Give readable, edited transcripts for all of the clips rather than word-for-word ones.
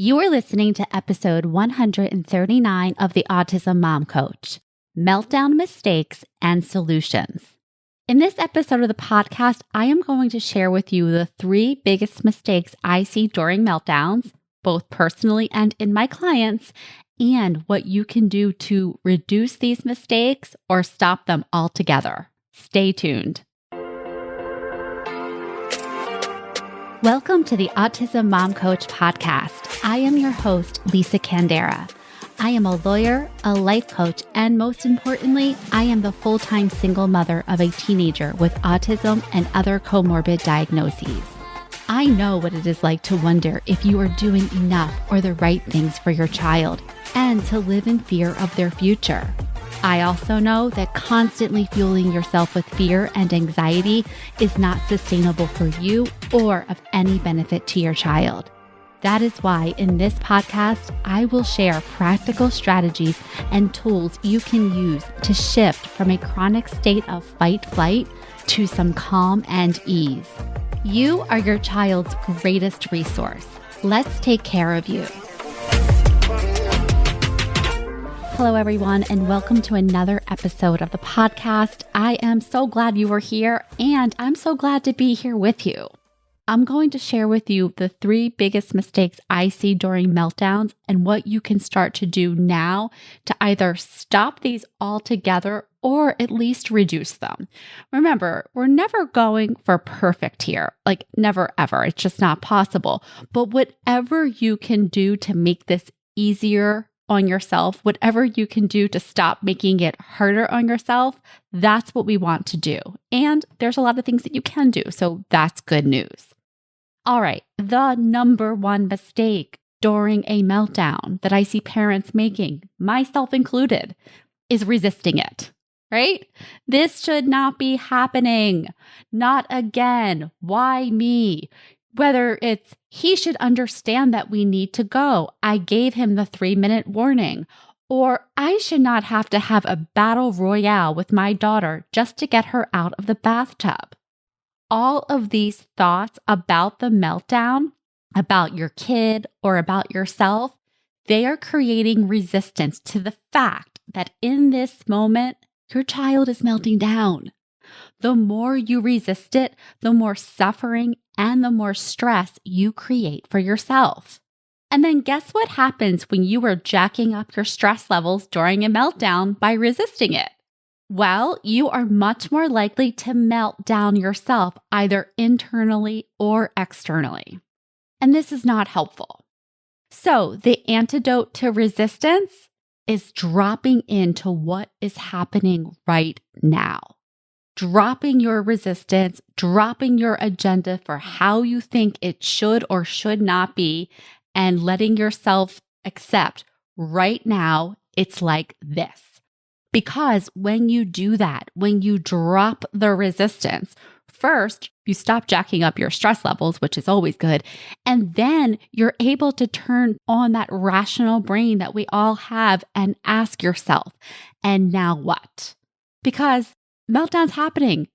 You are listening to episode 139 of the Autism Mom Coach, Meltdown Mistakes and Solutions. In this episode of the podcast, I am going to share with you the 3 biggest mistakes I see during meltdowns, both personally and in my clients, and what you can do to reduce these mistakes or stop them altogether. Stay tuned. Welcome to the Autism Mom Coach podcast. I am your host, Lisa Candera. I am a lawyer, a life coach, and most importantly, I am the full-time single mother of a teenager with autism and other comorbid diagnoses. I know what it is like to wonder if you are doing enough or the right things for your child and to live in fear of their future. I also know that constantly fueling yourself with fear and anxiety is not sustainable for you or of any benefit to your child. That is why in this podcast, I will share practical strategies and tools you can use to shift from a chronic state of fight-flight to some calm and ease. You are your child's greatest resource. Let's take care of you. Hello, everyone, and welcome to another episode of the podcast. I am so glad you are here, and I'm so glad to be here with you. I'm going to share with you the 3 biggest mistakes I see during meltdowns and what you can start to do now to either stop these altogether or at least reduce them. Remember, we're never going for perfect here, like never ever. It's just not possible. But whatever you can do to make this easier on yourself, whatever you can do to stop making it harder on yourself, that's what we want to do. And there's a lot of things that you can do, so that's good news. All right, the number 1 mistake during a meltdown that I see parents making, myself included, is resisting it, right? This should not be happening. Not again. Why me? Whether it's, he should understand that we need to go. I gave him the 3-minute warning. Or I should not have to have a battle royale with my daughter just to get her out of the bathtub. All of these thoughts about the meltdown, about your kid or about yourself, they are creating resistance to the fact that in this moment, your child is melting down. The more you resist it, the more suffering and the more stress you create for yourself. And then guess what happens when you are jacking up your stress levels during a meltdown by resisting it? Well, you are much more likely to melt down yourself, either internally or externally. And this is not helpful. So the antidote to resistance is dropping into what is happening right now. Dropping your resistance, dropping your agenda for how you think it should or should not be, and letting yourself accept right now it's like this. Because when you do that, when you drop the resistance, first, you stop jacking up your stress levels, which is always good. And then you're able to turn on that rational brain that we all have and ask yourself, and now what? Because meltdown's happening.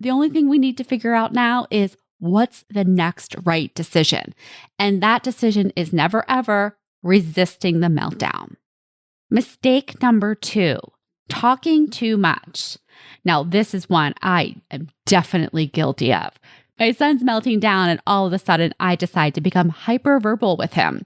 The only thing we need to figure out now is what's the next right decision. And that decision is never, ever resisting the meltdown. Mistake number 2, talking too much. Now, this is one I am definitely guilty of. My son's melting down and all of a sudden I decide to become hyperverbal with him.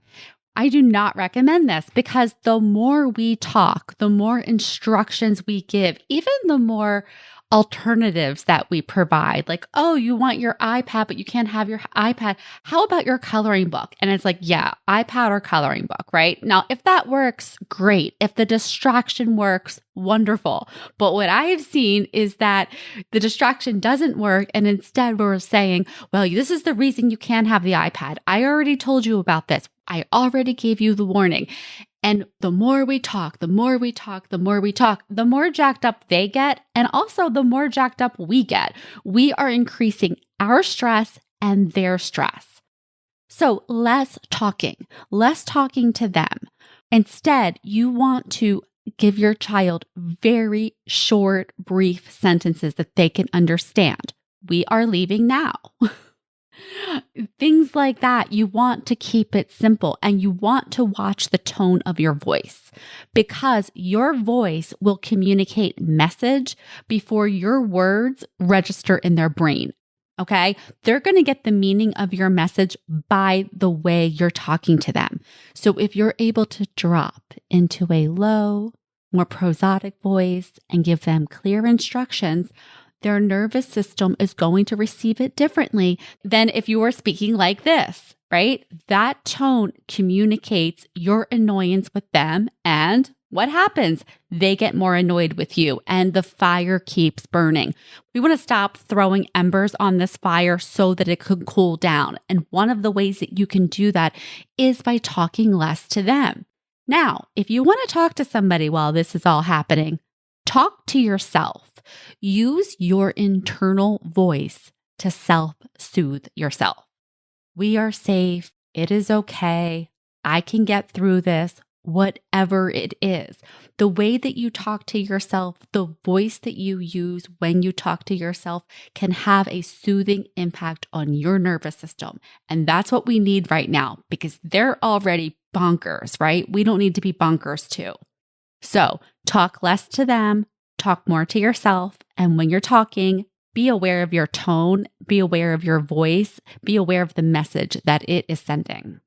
I do not recommend this because the more we talk, the more instructions we give, even the more alternatives that we provide. Like, oh, you want your iPad, but you can't have your iPad. How about your coloring book? And it's like, yeah, iPad or coloring book, right? Now, if that works, great. If the distraction works, wonderful. But what I have seen is that the distraction doesn't work. And instead we're saying, well, this is the reason you can't have the iPad. I already told you about this. I already gave you the warning. And the more we talk, the more jacked up they get. And also the more jacked up we get. We are increasing our stress and their stress. So less talking to them. Instead, you want to give your child very short, brief sentences that they can understand. We are leaving now. Things like that. You want to keep it simple and you want to watch the tone of your voice because your voice will communicate message before your words register in their brain. Okay. They're going to get the meaning of your message by the way you're talking to them. So if you're able to drop into a low, more prosodic voice and give them clear instructions, their nervous system is going to receive it differently than if you were speaking like this, right? That tone communicates your annoyance with them. And what happens? They get more annoyed with you and the fire keeps burning. We want to stop throwing embers on this fire so that it could cool down. And one of the ways that you can do that is by talking less to them. Now, if you want to talk to somebody while this is all happening, talk to yourself. Use your internal voice to self-soothe yourself. We are safe. It is okay. I can get through this, whatever it is. The way that you talk to yourself, the voice that you use when you talk to yourself can have a soothing impact on your nervous system. And that's what we need right now because they're already bonkers, right? We don't need to be bonkers too. So talk less to them. Talk more to yourself. And when you're talking, be aware of your tone, be aware of your voice, be aware of the message that it is sending.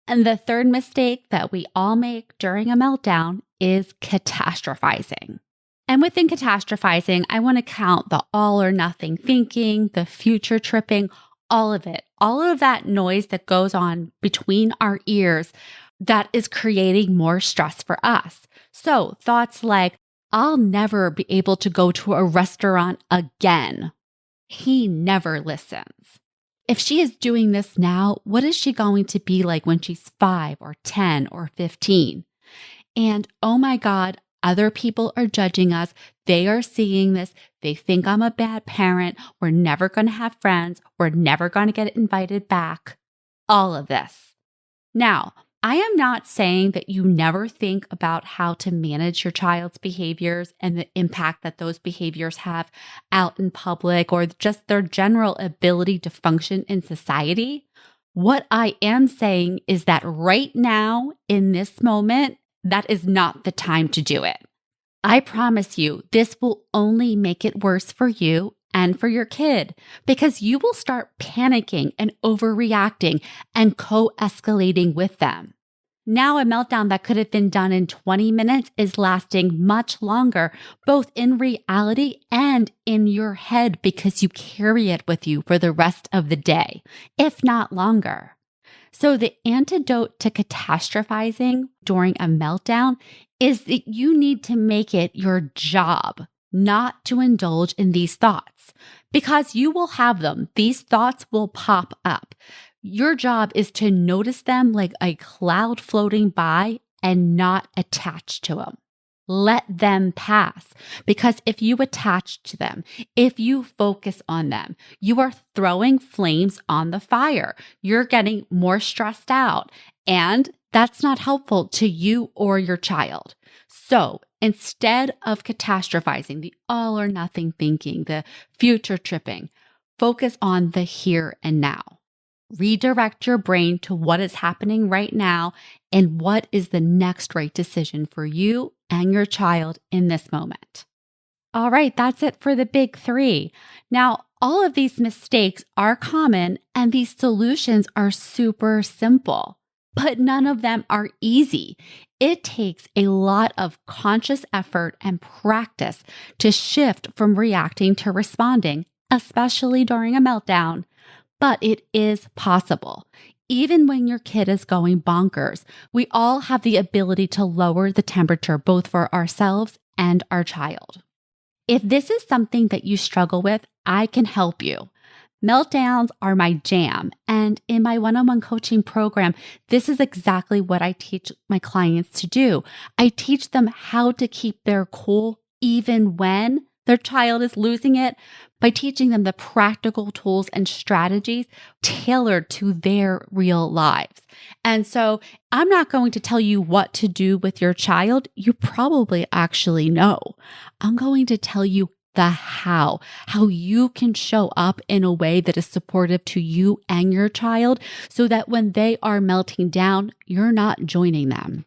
And the third mistake that we all make during a meltdown is catastrophizing. And within catastrophizing, I want to count the all or nothing thinking, the future tripping, all of it, all of that noise that goes on between our ears that is creating more stress for us. So thoughts like, I'll never be able to go to a restaurant again. He never listens. If she is doing this now, what is she going to be like when she's 5 or 10 or 15? And oh my God, other people are judging us. They are seeing this. They think I'm a bad parent. We're never going to have friends. We're never going to get invited back. All of this. Now, I am not saying that you never think about how to manage your child's behaviors and the impact that those behaviors have out in public or just their general ability to function in society. What I am saying is that right now, in this moment, that is not the time to do it. I promise you, this will only make it worse for you and for your kid because you will start panicking and overreacting and co-escalating with them. Now, a meltdown that could have been done in 20 minutes is lasting much longer, both in reality and in your head because you carry it with you for the rest of the day, if not longer. So the antidote to catastrophizing during a meltdown is that you need to make it your job not to indulge in these thoughts because you will have them. These thoughts will pop up. Your job is to notice them like a cloud floating by and not attach to them. Let them pass because if you attach to them, if you focus on them, you are throwing flames on the fire. You're getting more stressed out and that's not helpful to you or your child. So instead of catastrophizing, the all or nothing thinking, the future tripping, focus on the here and now. Redirect your brain to what is happening right now and what is the next right decision for you and your child in this moment. All right, that's it for the big three. Now, all of these mistakes are common and these solutions are super simple, but none of them are easy. It takes a lot of conscious effort and practice to shift from reacting to responding, especially during a meltdown. But it is possible. Even when your kid is going bonkers, we all have the ability to lower the temperature both for ourselves and our child. If this is something that you struggle with, I can help you. Meltdowns are my jam. And in my one-on-one coaching program, this is exactly what I teach my clients to do. I teach them how to keep their cool even when their child is losing it by teaching them the practical tools and strategies tailored to their real lives. And so I'm not going to tell you what to do with your child. You probably actually know. I'm going to tell you the how you can show up in a way that is supportive to you and your child so that when they are melting down, you're not joining them.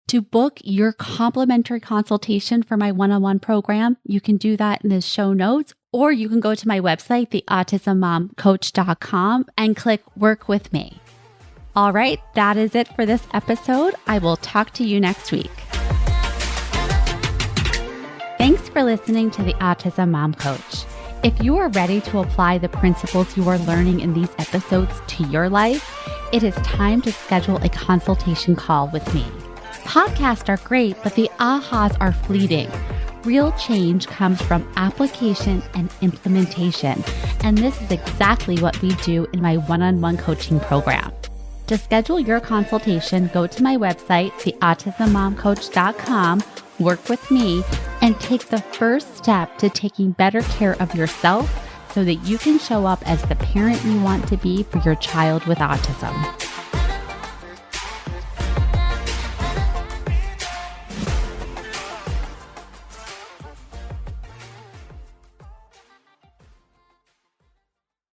To book your complimentary consultation for my one-on-one program, you can do that in the show notes, or you can go to my website, theautismmomcoach.com, and click Work with Me. All right, that is it for this episode. I will talk to you next week. Thanks for listening to the Autism Mom Coach. If you are ready to apply the principles you are learning in these episodes to your life, it is time to schedule a consultation call with me. Podcasts are great, but the ahas are fleeting. Real change comes from application and implementation, and this is exactly what we do in my one-on-one coaching program. To schedule your consultation, go to my website, theautismmomcoach.com, work with me, and take the first step to taking better care of yourself so that you can show up as the parent you want to be for your child with autism.